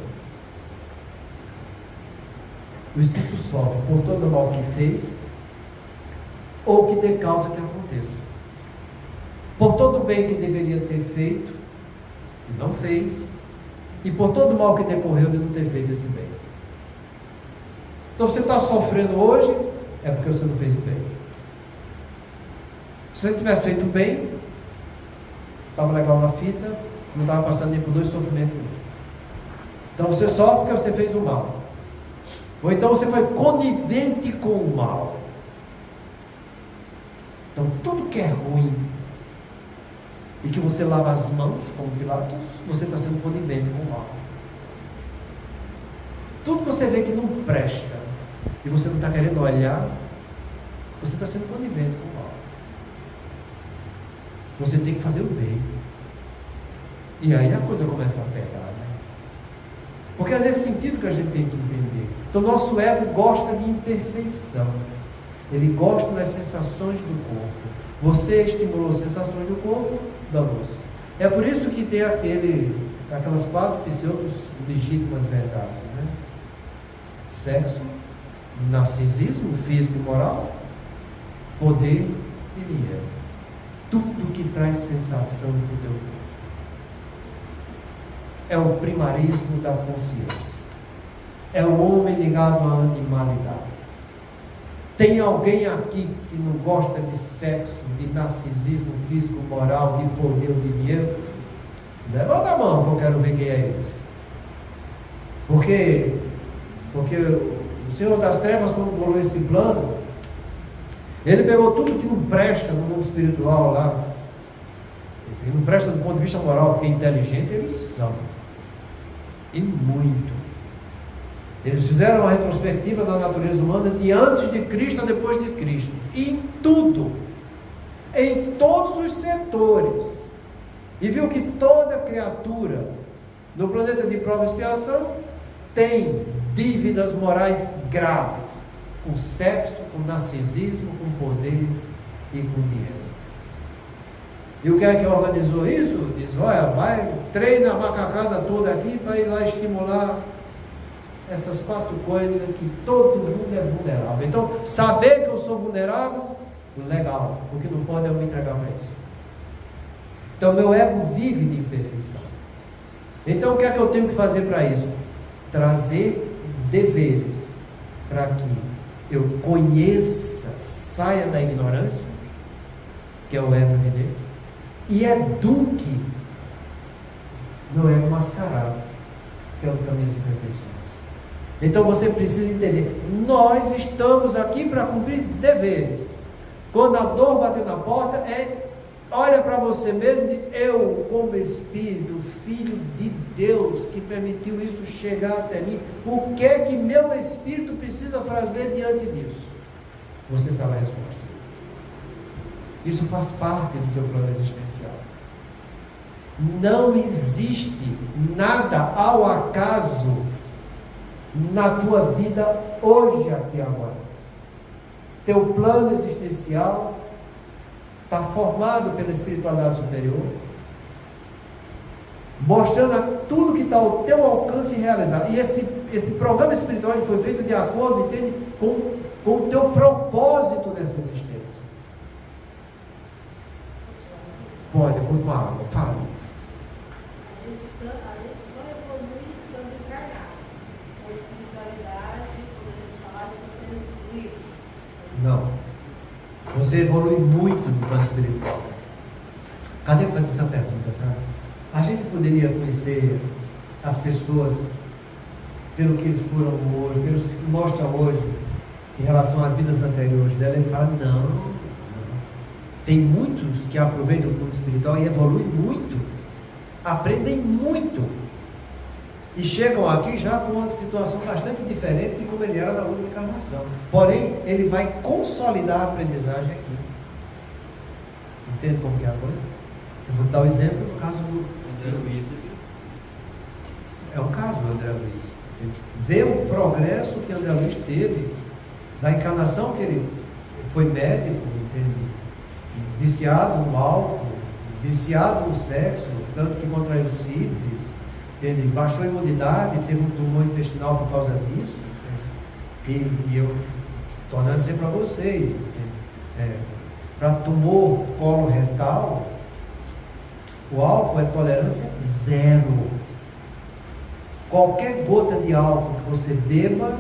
O espírito sofre por todo o mal que fez ou que dê causa que aconteça, por todo o bem que deveria ter feito e não fez, e por todo o mal que decorreu de não ter feito esse bem. Então você está sofrendo hoje, é porque você não fez o bem. Se você tivesse feito o bem, estava legal na fita, não estava passando nem por dois sofrimentos. Então você sofre porque você fez o mal, ou então você foi conivente com o mal. Então tudo que é ruim e que você lava as mãos, como Pilatos, você está sendo conivente com o mal. Tudo que você vê que não presta e você não está querendo olhar, você está sendo conivente com o mal. Você tem que fazer o bem. E aí a coisa começa a pegar, né? Porque é nesse sentido que a gente tem que entender. Então nosso ego gosta de imperfeição. Ele gosta das sensações do corpo. Você estimulou as sensações do corpo, damos. É por isso que tem aquelas 4 pseudos legítimas verdades, né? Sexo, narcisismo, físico e moral, poder e dinheiro. Tudo que traz sensação do teu corpo. É o primarismo da consciência. É o homem ligado à animalidade. Tem alguém aqui que não gosta de sexo, de narcisismo físico, moral, de poder ou de dinheiro? Levanta a mão que eu quero ver quem é esse. Porque o Senhor das Trevas, quando bolou esse plano, ele pegou tudo que não presta no mundo espiritual lá, que não presta do ponto de vista moral, porque inteligente eles são, e muito. Eles fizeram uma retrospectiva da natureza humana de antes de Cristo a depois de Cristo. E em tudo. Em todos os setores. E viu que toda criatura no planeta de prova e expiação tem dívidas morais graves. Com sexo, com narcisismo, com poder e com dinheiro. E o que é que organizou isso? Diz, olha, vai, treina a macacada toda aqui para ir lá estimular essas 4 coisas que todo mundo é vulnerável. Então, saber que eu sou vulnerável, legal, porque não pode eu me entregar para isso. Então, meu ego vive de imperfeição. Então, o que é que eu tenho que fazer para isso? Trazer deveres para que eu conheça, saia da ignorância, que é o ego evidente, e eduque meu ego mascarado, que é o também as imperfeições. Então você precisa entender, nós estamos aqui para cumprir deveres. Quando a dor bater na porta, olha para você mesmo e diz, eu como Espírito, Filho de Deus, que permitiu isso chegar até mim, o que é que meu Espírito precisa fazer diante disso? Você sabe a resposta. Isso faz parte do teu plano existencial. Não existe nada ao acaso na tua vida hoje, aqui e agora. Teu plano existencial está formado pela espiritualidade superior, mostrando tudo que está ao teu alcance realizar. E esse programa espiritual foi feito de acordo, entende, com o teu propósito dessa existência. Pode, vou tomar água, fala. A gente só evolui estando encarnado. A espiritualidade, quando a gente falar de você instruir. Não. Você evolui muito no plano espiritual. Cadê eu fazer essa pergunta, sabe? A gente poderia conhecer as pessoas pelo que eles foram hoje, pelo que se mostra hoje, em relação às vidas anteriores dela, ele fala, não. Tem muitos que aproveitam o plano espiritual e evoluem muito, aprendem muito, e chegam aqui já com uma situação bastante diferente de como ele era na última encarnação. Porém, ele vai consolidar a aprendizagem aqui. Entende como que é a coisa? Eu vou dar o exemplo no caso do André Luiz. É o caso do André Luiz. Vê o progresso que André Luiz teve da encarnação que ele foi médico, entende? Viciado no álcool, viciado no sexo, tanto que contraiu sífilis, ele baixou a imunidade, teve um tumor intestinal por causa disso, e eu torno a dizer para vocês, para tumor coloretal, o álcool é tolerância zero. Qualquer gota de álcool que você beba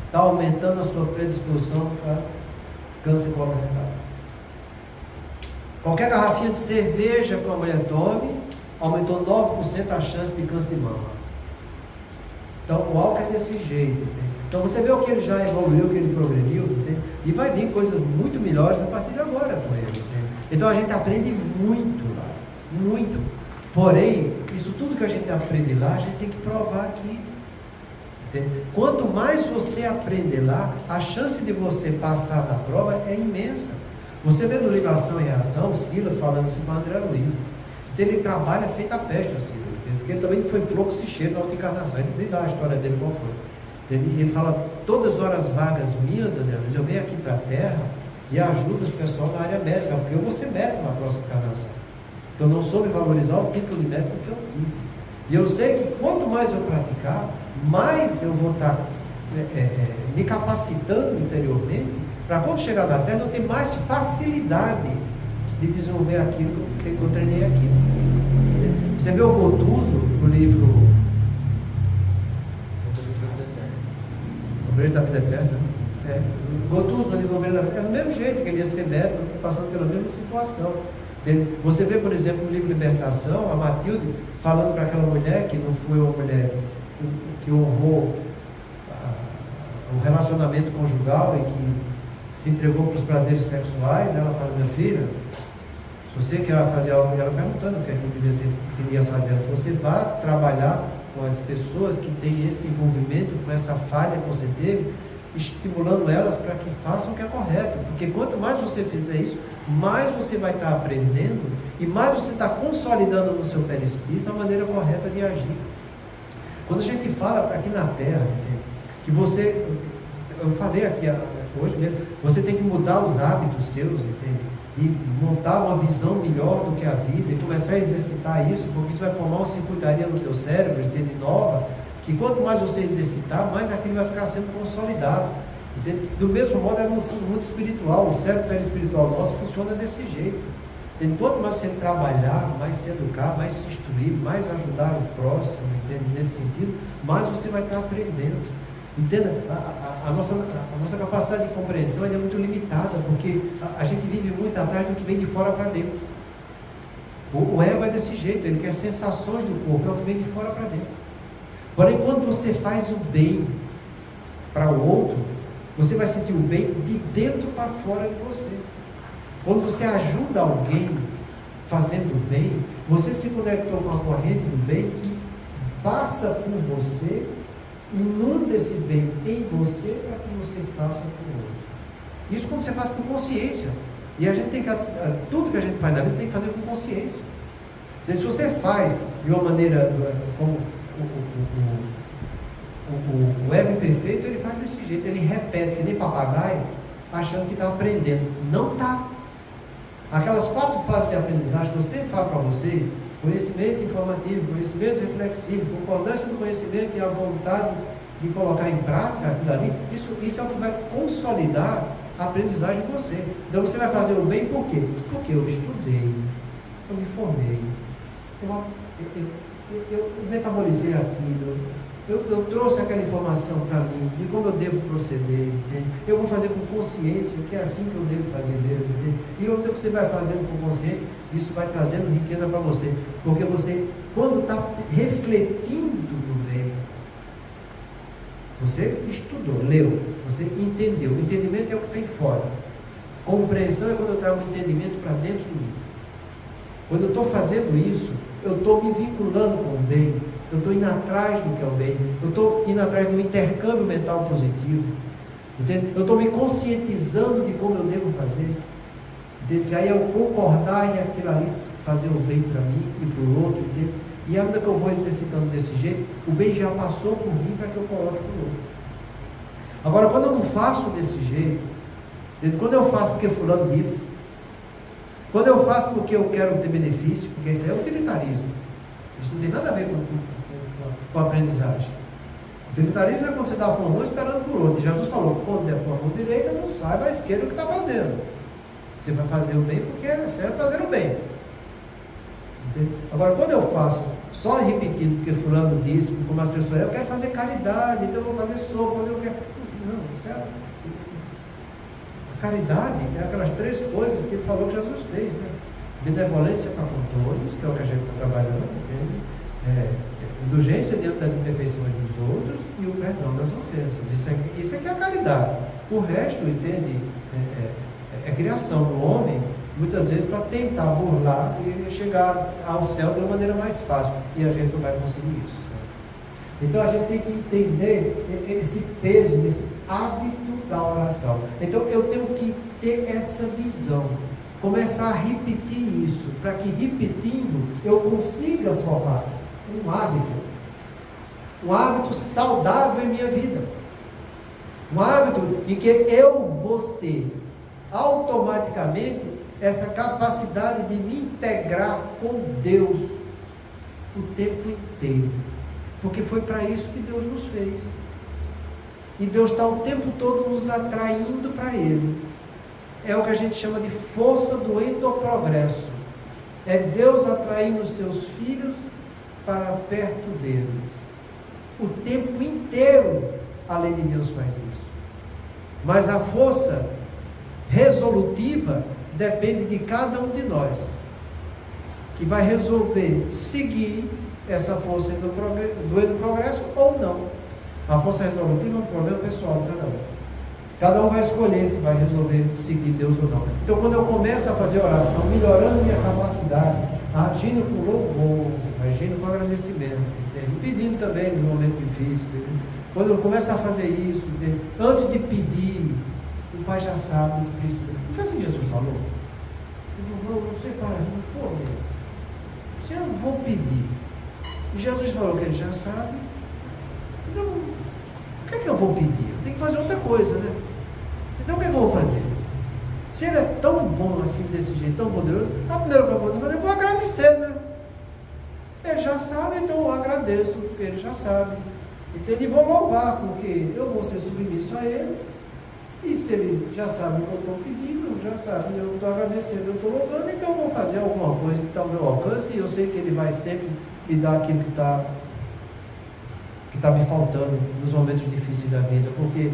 está aumentando a sua predisposição para câncer coloretal. Qualquer garrafinha de cerveja que uma mulher tome, aumentou 9% a chance de câncer de mama. Então, o álcool é desse jeito. Entende? Então, você vê o que ele já evoluiu, o que ele progrediu, entende? E vai vir coisas muito melhores a partir de agora com ele. Entende? Então, a gente aprende muito lá, muito. Porém, isso tudo que a gente aprende lá, a gente tem que provar aqui. Entende? Quanto mais você aprender lá, a chance de você passar na prova é imensa. Você vê no livro Ação e Reação, o Silas falando isso para André Luiz. Ele trabalha feito a peste, o Silas, porque ele também foi fluxo cheio na outra encarnação. Ele nem dá a história dele qual foi. Ele fala, todas as horas vagas minhas, André Luiz, eu venho aqui para a Terra e ajudo o pessoal na área médica, porque eu vou ser médico na próxima encarnação. Eu não soube valorizar o título de médico que eu tive. E eu sei que quanto mais eu praticar, mais eu vou estar me capacitando interiormente, para quando chegar na Terra eu ter mais facilidade de desenvolver aquilo que eu treinei aqui. Você vê o Gotuso no livro Obreiro da Vida Eterna? Gotuso no livro Obreiro da Vida Eterna, é do mesmo jeito que ele ia ser médico, passando pela mesma situação. Você vê, por exemplo, no livro Libertação, a Matilde falando para aquela mulher que não foi uma mulher que honrou o relacionamento conjugal e que se entregou para os prazeres sexuais. Ela fala, minha filha, se você quer fazer algo, ela perguntando o que é que queria fazer, se você vai trabalhar com as pessoas que têm esse envolvimento, com essa falha que você teve, estimulando elas para que façam o que é correto, porque quanto mais você fizer isso, mais você vai estar aprendendo e mais você está consolidando no seu perispírito a maneira correta de agir. Quando a gente fala aqui na Terra, entende? Que você, eu falei aqui hoje mesmo, você tem que mudar os hábitos seus, entende? E montar uma visão melhor do que a vida e começar a exercitar isso, porque isso vai formar uma circuitaria no teu cérebro, entende? Nova, que quanto mais você exercitar, mais aquilo vai ficar sendo consolidado. Entende? Do mesmo modo é no mundo espiritual, o cérebro perispiritual nosso funciona desse jeito. Entende? Quanto mais você trabalhar, mais se educar, mais se instruir, mais ajudar o próximo, entende? Nesse sentido, mais você vai estar aprendendo. Entenda, a nossa capacidade de compreensão ainda é muito limitada, porque a gente vive muito atrás do que vem de fora para dentro. O ego é desse jeito, ele quer sensações do corpo, é o que vem de fora para dentro. Porém, quando você faz o bem para o outro, você vai sentir o bem de dentro para fora de você. Quando você ajuda alguém fazendo o bem, você se conectou com a corrente do bem que passa por você, inunda esse bem em você para que você faça com o outro. Isso quando você faz com consciência. E a gente tem que, tudo que a gente faz na vida tem que fazer com consciência. Se você faz de uma maneira como o ego imperfeito, ele faz desse jeito, ele repete que nem papagaio, achando que está aprendendo. Não está. Aquelas 4 fases de aprendizagem que eu sempre falo para vocês: conhecimento informativo, conhecimento reflexivo, concordância do conhecimento e a vontade de colocar em prática aquilo ali, isso é o que vai consolidar a aprendizagem em você. Então você vai fazer o bem por quê? Porque eu estudei, eu me formei, eu metabolizei aquilo, eu trouxe aquela informação para mim, de como eu devo proceder, entende? Eu vou fazer com consciência, que é assim que eu devo fazer mesmo, entende? E o que você vai fazendo com consciência, isso vai trazendo riqueza para você, porque você, quando está refletindo no bem, você estudou, leu, você entendeu. O entendimento é o que tem fora. Compreensão é quando eu trago o entendimento para dentro de mim. Quando eu estou fazendo isso, eu estou me vinculando com o bem, eu estou indo atrás do que é o bem, eu estou indo atrás do intercâmbio mental positivo, entende? Eu estou me conscientizando de como eu devo fazer, entende? Que aí eu concordar em aquilo ali, fazer o bem para mim e para o outro, entende? E a medida que eu vou exercitando desse jeito, o bem já passou por mim para que eu coloque para o outro. Agora, quando eu não faço desse jeito, entende? Quando eu faço porque fulano disse, quando eu faço porque eu quero ter benefício, porque isso é utilitarismo, isso não tem nada a ver com a aprendizagem. O utilitarismo é quando você dá para um esperando por outro. E Jesus falou: quando der para a mão direita, não saiba à esquerda o que está fazendo. Você vai fazer o bem porque é certo fazer o bem. Entende? Agora, quando eu faço só repetindo porque fulano disse, como as pessoas, eu quero fazer caridade, então eu vou fazer sopa, eu quero. Não, certo? A caridade é aquelas 3 coisas que ele falou que Jesus fez, né? Benevolência para com todos, que é o que a gente está trabalhando, entende? Indulgência diante das imperfeições dos outros e o perdão das ofensas. Isso é que é a caridade. O resto, entende? É criação do homem, muitas vezes para tentar burlar e chegar ao céu de uma maneira mais fácil. E a gente não vai conseguir isso, sabe? Então a gente tem que entender esse peso, esse hábito da oração. Então eu tenho que ter essa visão. Começar a repetir isso, para que repetindo eu consiga formar um hábito saudável em minha vida, um hábito em que eu vou ter automaticamente essa capacidade de me integrar com Deus o tempo inteiro, porque foi para isso que Deus nos fez, e Deus está o tempo todo nos atraindo para Ele. É o que a gente chama de força do endoprogresso. É Deus atraindo os seus filhos para perto deles. O tempo inteiro a lei de Deus faz isso. Mas a força resolutiva depende de cada um de nós, que vai resolver seguir essa força do endoprogresso ou não. A força resolutiva é um problema pessoal de cada um. Cada um vai escolher se vai resolver seguir Deus ou não. Então, quando eu começo a fazer oração, melhorando minha capacidade, agindo com louvor, agindo com agradecimento, entende? Pedindo também no momento difícil, entende? Quando eu começo a fazer isso, entende? Antes de pedir, o Pai já sabe o que precisa. Não foi assim que Jesus falou? Eu sei, Pai, pô, se eu vou pedir, e Jesus falou que Ele já sabe, então, o que é que eu vou pedir? Eu tenho que fazer outra coisa, né? Então o que eu vou fazer? Se Ele é tão bom assim, desse jeito, tão poderoso, a primeira coisa que eu vou fazer, eu vou agradecer, né? Ele já sabe, então eu agradeço, porque Ele já sabe. Entende? E vou louvar, porque eu vou ser submisso a Ele, E se ele já sabe o que eu estou pedindo, já sabe, eu estou agradecendo, eu estou louvando, então eu vou fazer alguma coisa que está ao meu alcance, e eu sei que ele vai sempre me dar aquilo que está me faltando nos momentos difíceis da vida, porque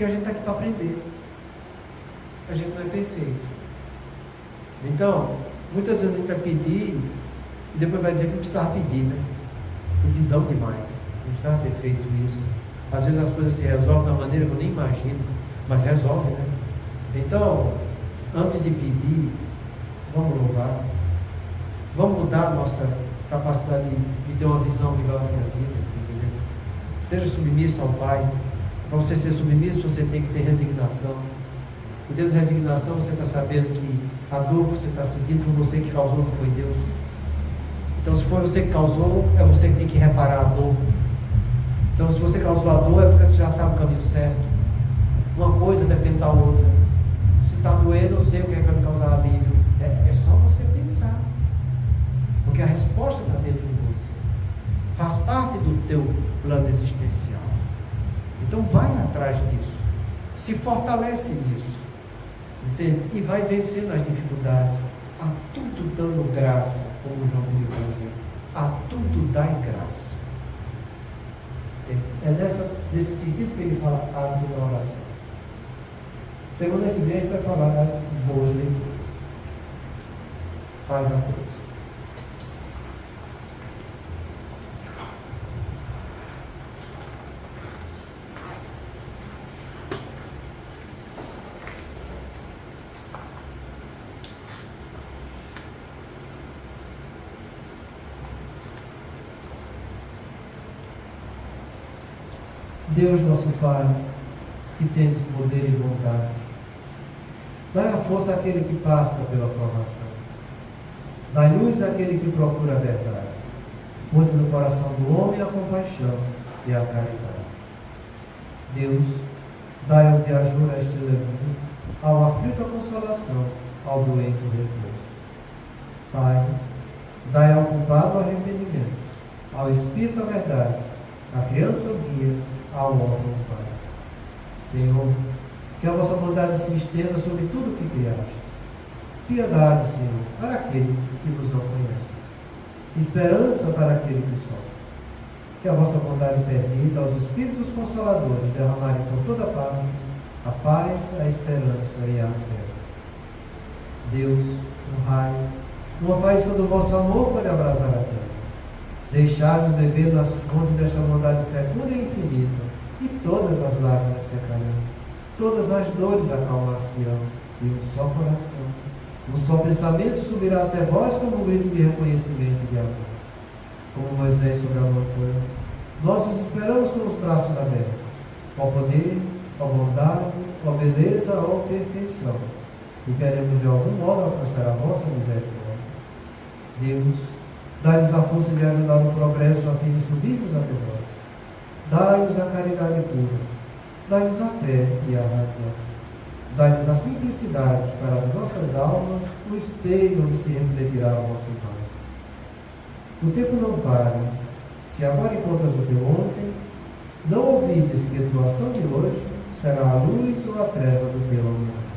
a gente está aqui para aprender. A gente não é perfeito. Então, muitas vezes a gente vai pedir e depois vai dizer que não precisava pedir, né? Fudidão demais. Não precisava ter feito isso. Às vezes as coisas se resolvem da maneira que eu nem imagino, mas resolve, né? Então, antes de pedir, vamos louvar. Vamos mudar a nossa capacidade de ter uma visão melhor da vida, entendeu? Seja submisso ao Pai. Para você ser submisso, você tem que ter resignação. E dentro da resignação, você está sabendo que a dor que você está sentindo foi você que causou, não foi Deus. Então, se for você que causou, é você que tem que reparar a dor. Então, se você causou a dor, é porque você já sabe o caminho certo. Uma coisa depende da outra. Se está doendo, eu sei o que é que vai me causar alívio. É só você pensar. Porque a resposta está dentro de você. Faz parte do teu plano existencial. Então, vai atrás disso. Se fortalece nisso. Entende? E vai vencendo as dificuldades. A tudo dando graça, como João me hoje. A tudo dai graça. É nesse sentido que ele fala hábito da oração. Semana que vem a gente vai falar das boas leituras. Paz a todos. Deus nosso Pai, que tens poder e bondade, dai a força àquele que passa pela provação, dai luz àquele que procura a verdade, ponte no coração do homem a compaixão e a caridade. Deus, dai ao viajor a estrela divina, ao aflito a consolação, ao doente o repouso. Pai, dai ao culpado o arrependimento, ao espírito a verdade, à criança o guia, ao órfão Pai. Senhor, que a vossa bondade se estenda sobre tudo o que criaste. Piedade, Senhor, para aquele que vos não conhece. Esperança para aquele que sofre. Que a vossa bondade permita aos Espíritos Consoladores derramarem por toda parte a paz, a esperança e a fé. Deus, um raio, uma faísca do vosso amor pode abrasar a terra. Deixai-nos beber nas fontes desta bondade fecunda e infinita, e todas as lágrimas secarão, todas as dores acalmar-se-ão, e um só coração, um só pensamento subirá até vós como um grito de reconhecimento e de amor. Como Moisés sobre a montanha, nós vos esperamos com os braços abertos, ó poder, ó bondade, ó beleza, ó perfeição, e queremos de algum modo alcançar a vossa misericórdia. Deus, dai-nos a força de ajudar no progresso a fim de subirmos até vós. Dai-nos a caridade pura, dai-nos a fé e a razão. Dai-nos a simplicidade para as nossas almas o espelho onde se refletirá a vossa imagem. O tempo não para. Se agora encontras o teu ontem, não ouvides que a tua ação de hoje será a luz ou a treva do teu amor.